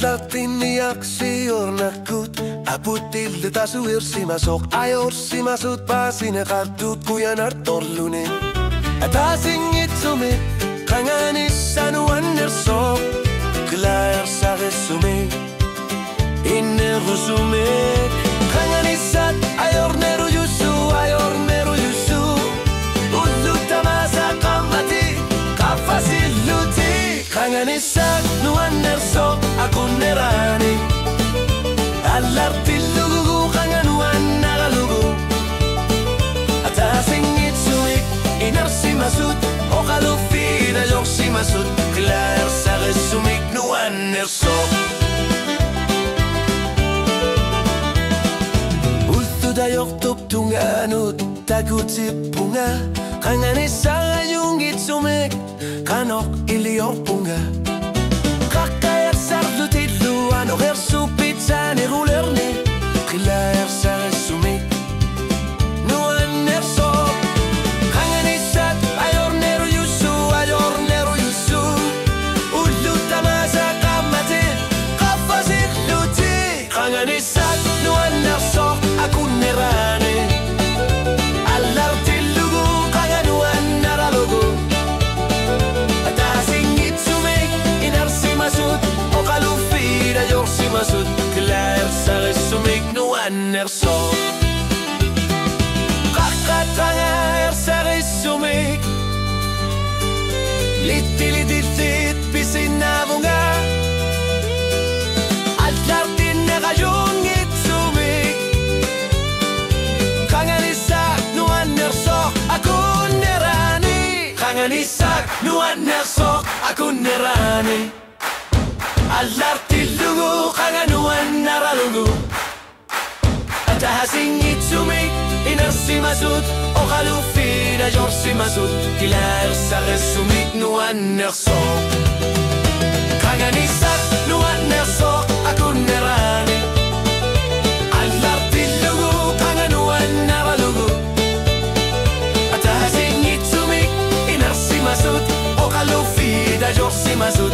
Atlatini aksi ornakut aputil tasu irsimasok ayorsimasut pasine kartut kuyan artorlune atasingitsume kanganisanu anersok klaer sagesume innerusume kanganisat ayorneru yusu ulutamasa kamati kafasiluti kanganisat nu anersok akunerani alartilugu kanganu anagalugu atasingitsuik inarsimasut okalufida yorsimasut klaer sagesumik nu anersok ultuda yoktop tunganut takutipunga kanganisa yungitsumek kanok iliorpunga kakayat sarlutilu ano hersu pizzane rulerni klaer sagesumik nu anersok kanganisat ayorneru yusu ulutamasa kamati kafasiluti kanganisat nu anersok akunerane alartilugu kanganu anaralugu atasingitsumek inarsimasut okalufida yorsimasut klaer sagesumik nu anersok kakatanga sagesumik litilitit pisinabunga atlartinegayungitsumik kanganisak nu anersok akunerani kanganisak nu anersok akunerani alartilugu kanganu anaralugu atahasingitsumik inarsimasut okalufida yorsimasut klaer sagesumik nu anersok kanganisak nu anersok akunerani alartilugu kanganu anaralugu atahasingitsumik inarsimasut okalufida yorsimasut